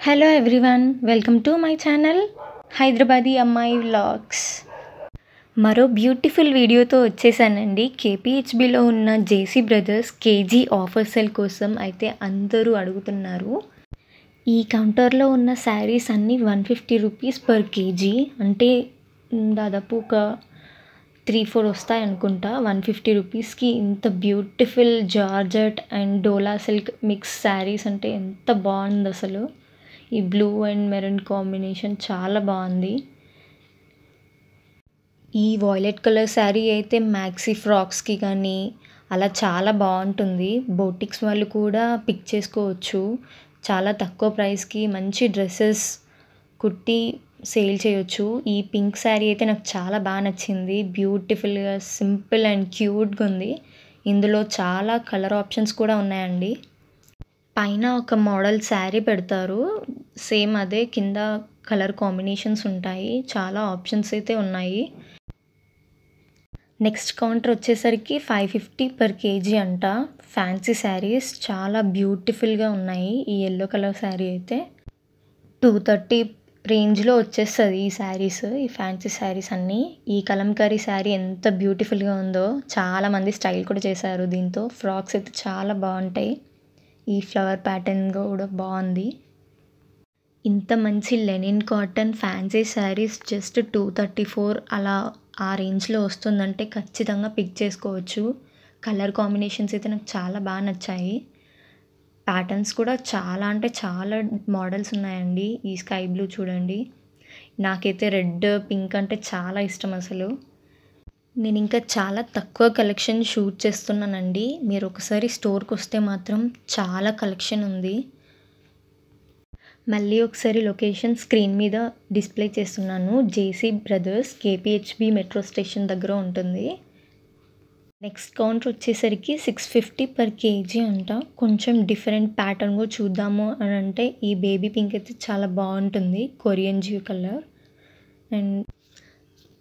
Hello everyone, welcome to my channel Hyderabadi అమ్మాయి vlogs. మరో beautiful వీడియోతో వచ్చేసానండి. కేపీహెచ్బిలో ఉన్న JC brothers KG offer sale కోసం అయితే అందరూ అడుగుతున్నారు. ఈ కౌంటర్లో ఉన్న శారీస్ అన్నీ 150 రూపీస్ పర్ కేజీ, అంటే దాదాపు ఒక 3-4 వస్తాయి అనుకుంటా. 150 రూపీస్కి ఇంత beautiful georgette and dola silk mix saris అంటే ఎంత బాగుంది అసలు. ఈ బ్లూ అండ్ మెరూన్ కాంబినేషన్ చాలా బాగుంది. ఈ వాయిలెట్ కలర్ శారీ అయితే మ్యాక్సీ ఫ్రాక్స్కి కానీ అలా చాలా బాగుంటుంది. బోటిక్స్ వాళ్ళు కూడా పిక్ చేసుకోవచ్చు. చాలా తక్కువ ప్రైస్కి మంచి డ్రెస్సెస్ కుట్టి సేల్ చేయొచ్చు. ఈ పింక్ శారీ అయితే నాకు చాలా బాగా నచ్చింది. బ్యూటిఫుల్గా సింపుల్ అండ్ క్యూట్గా ఉంది. ఇందులో చాలా కలర్ ఆప్షన్స్ కూడా ఉన్నాయండి. పైన ఒక మోడల్ శారీ పెడతారు, సేమ్ అదే కింద కలర్ కాంబినేషన్స్ ఉంటాయి. చాలా ఆప్షన్స్ అయితే ఉన్నాయి. నెక్స్ట్ కౌంటర్ వచ్చేసరికి 550 పర్ కేజీ అంట. ఫ్యాన్సీ శారీస్ చాలా బ్యూటిఫుల్గా ఉన్నాయి. ఈ ఎల్లో కలర్ శారీ అయితే 230 రేంజ్లో వచ్చేస్తుంది ఈ శారీస్, ఈ ఫ్యాన్సీ శారీస్ అన్నీ. ఈ కలంకారీ శారీ ఎంత బ్యూటిఫుల్గా ఉందో, చాలామంది స్టైల్ కూడా చేశారు దీంతో. ఫ్రాక్స్ అయితే చాలా బాగుంటాయి. ఈ ఫ్లవర్ ప్యాటర్న్ కూడా బాగుంది. ఇంత మంచి linen cotton fancy saris just 234 అలా ఆ రేంజ్లో వస్తుందంటే ఖచ్చితంగా పిక్ చేసుకోవచ్చు. కలర్ కాంబినేషన్స్ అయితే నాకు చాలా బాగా నచ్చాయి. ప్యాటర్న్స్ కూడా చాలా అంటే చాలా మోడల్స్ ఉన్నాయండి. ఈ స్కై బ్లూ చూడండి, నాకైతే రెడ్ పింక్ అంటే చాలా ఇష్టం అసలు. నేను ఇంకా చాలా తక్కువ కలెక్షన్ షూట్ చేస్తున్నానండి. మీరు ఒకసారి స్టోర్కి వస్తే మాత్రం చాలా కలెక్షన్ ఉంది. మళ్ళీ ఒకసారి లొకేషన్ స్క్రీన్ మీద డిస్ప్లే చేస్తున్నాను. JC brothers KPHB metro station దగ్గర ఉంటుంది. నెక్స్ట్ కౌంటర్ వచ్చేసరికి 650 పర్ కేజీ అంట. కొంచెం డిఫరెంట్ ప్యాటర్న్ కూడా చూద్దాము అని అంటే ఈ బేబీ పింక్ అయితే చాలా బాగుంటుంది, కొరియన్ జ్యూ కలర్. అండ్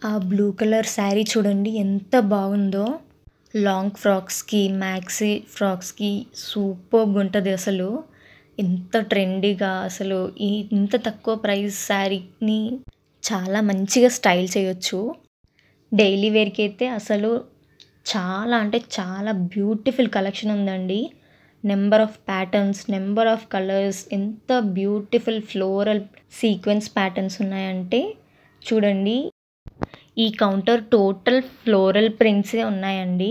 ఆ బ్లూ కలర్ శారీ చూడండి ఎంత బాగుందో. లాంగ్ ఫ్రాక్స్కి మ్యాక్సీ ఫ్రాక్స్కి సూపర్గా ఉంటుంది అసలు. ఎంత ట్రెండీగా అసలు ఇంత తక్కువ ప్రైస్ శారీని చాలా మంచిగా స్టైల్ చేయొచ్చు. డైలీ వేర్కి అయితే అసలు చాలా అంటే చాలా బ్యూటిఫుల్ కలెక్షన్ ఉందండి. Number of patterns, number of colours, ఎంత బ్యూటిఫుల్ ఫ్లోరల్ సీక్వెన్స్ ప్యాటర్న్స్ ఉన్నాయంటే చూడండి. ఈ కౌంటర్ టోటల్ ఫ్లోరల్ ప్రింట్సే ఉన్నాయండి.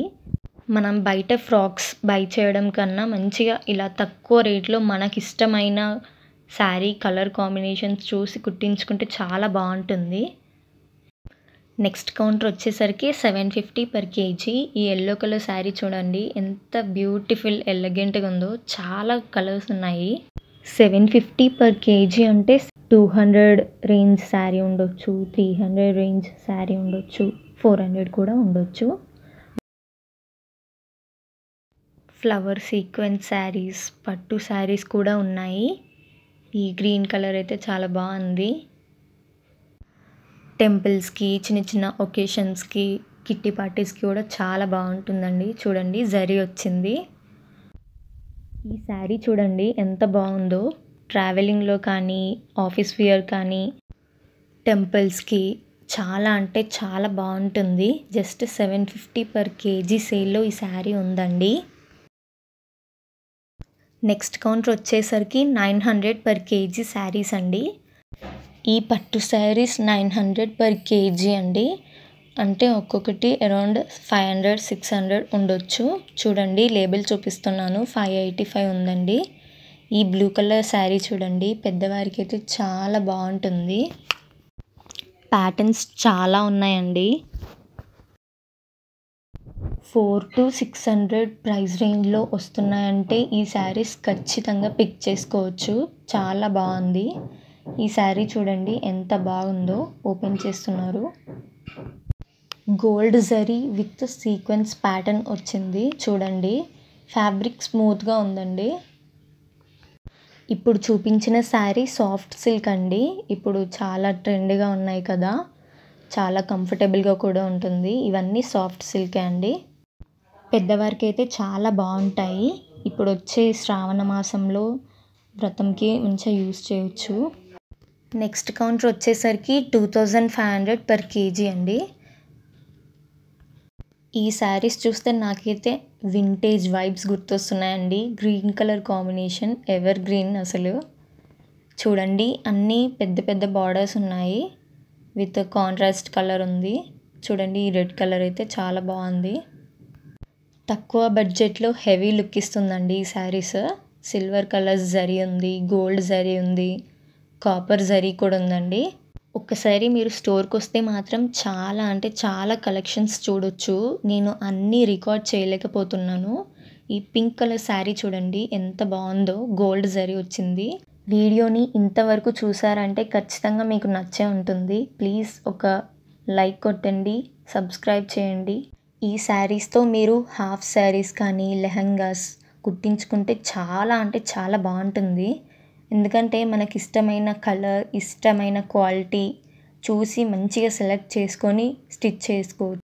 మనం బయట ఫ్రాక్స్ బై చేయడం కన్నా మంచిగా ఇలా తక్కువ రేట్లో మనకి ఇష్టమైన శారీ కలర్ కాంబినేషన్స్ చూసి కుట్టించుకుంటే చాలా బాగుంటుంది. నెక్స్ట్ కౌంటర్ వచ్చేసరికి 750 పర్ కేజీ. ఈ ఎల్లో కలర్ శారీ చూడండి ఎంత బ్యూటిఫుల్ ఎలిగెంట్గా ఉందో. చాలా కలర్స్ ఉన్నాయి. 750 పర్ కేజీ అంటే 200 రేంజ్ శారీ ఉండొచ్చు, 300 రేంజ్ శారీ ఉండొచ్చు, 400 కూడా ఉండొచ్చు. ఫ్లవర్ సీక్వెన్స్ శారీస్, పట్టు శారీస్ కూడా ఉన్నాయి. ఈ గ్రీన్ కలర్ అయితే చాలా బాగుంది. టెంపుల్స్కి, చిన్న చిన్న ఒకేషన్స్కి, కిట్టి పార్టీస్కి కూడా చాలా బాగుంటుందండి. చూడండి జరీ వచ్చింది. ఈ శారీ చూడండి ఎంత బాగుందో. ట్రావెలింగ్లో కానీ, ఆఫీస్ వేర్ కానీ, టెంపుల్స్కి చాలా అంటే చాలా బాగుంటుంది. జస్ట్ 750 పర్ కేజీ సేల్లో ఈ శారీ ఉందండి. నెక్స్ట్ కౌంటర్ వచ్చేసరికి 900 పర్ కేజీ శారీస్ అండి. ఈ పట్టు శారీస్ 900 పర్ కేజీ అండి. అంటే ఒక్కొక్కటి అరౌండ్ 500-600 ఉండొచ్చు. చూడండి లేబుల్ చూపిస్తున్నాను, 585 ఉందండి. ఈ బ్లూ కలర్ శారీ చూడండి, పెద్దవారికి అయితే చాలా బాగుంటుంది. ప్యాటర్న్స్ చాలా ఉన్నాయండి. 400-600 ప్రైస్ రేంజ్లో వస్తున్నాయంటే ఈ శారీస్ ఖచ్చితంగా పిక్ చేసుకోవచ్చు. చాలా బాగుంది. ఈ శారీ చూడండి ఎంత బాగుందో. ఓపెన్ చేస్తున్నారు. Gold zari with sequence pattern వచ్చింది చూడండి. ఫ్యాబ్రిక్ స్మూత్గా ఉందండి. ఇప్పుడు చూపించిన శారీ సాఫ్ట్ సిల్క్ అండి. ఇప్పుడు చాలా ట్రెండ్గా ఉన్నాయి కదా, చాలా కంఫర్టబుల్గా కూడా ఉంటుంది. ఇవన్నీ సాఫ్ట్ సిల్కే అండి. పెద్దవారికి అయితే చాలా బాగుంటాయి. ఇప్పుడు వచ్చే శ్రావణ మాసంలో వ్రతంకి మంచిగా యూస్ చేయొచ్చు. నెక్స్ట్ కౌంటర్ వచ్చేసరికి 2500 పర్ కేజీ అండి. ఈ శారీస్ చూస్తే నాకైతే వింటేజ్ వైబ్స్ గుర్తొస్తున్నాయండి. Green colour combination, evergreen అసలు. చూడండి అన్నీ పెద్ద పెద్ద బార్డర్స్ ఉన్నాయి, విత్ కాంట్రాస్ట్ కలర్ ఉంది. చూడండి ఈ రెడ్ కలర్ అయితే చాలా బాగుంది. తక్కువ బడ్జెట్లో హెవీ లుక్ ఇస్తుందండి ఈ శారీస్. సిల్వర్ కలర్ జరీ ఉంది, గోల్డ్ జరీ ఉంది, కాపర్ జరీ కూడా ఉందండి. ఒక్కసారి మీరు స్టోర్కి వస్తే మాత్రం చాలా అంటే చాలా కలెక్షన్స్ చూడొచ్చు. నేను అన్నీ రికార్డ్ చేయలేకపోతున్నాను. ఈ పింక్ కలర్ శారీ చూడండి ఎంత బాగుందో, గోల్డ్ జరీ వచ్చింది. వీడియోని ఇంతవరకు చూసారంటే ఖచ్చితంగా మీకు నచ్చే ఉంటుంది. ప్లీజ్ ఒక లైక్ కొట్టండి, సబ్స్క్రైబ్ చేయండి. ఈ శారీస్తో మీరు హాఫ్ శారీస్ కానీ లెహంగాస్ కుట్టించుకుంటే చాలా అంటే చాలా బాగుంటుంది. ఎందుకంటే మనకి ఇష్టమైన కలర్, ఇష్టమైన క్వాలిటీ చూసి మంచిగా సెలెక్ట్ చేసుకొని స్టిచ్ చేసుకోవచ్చు.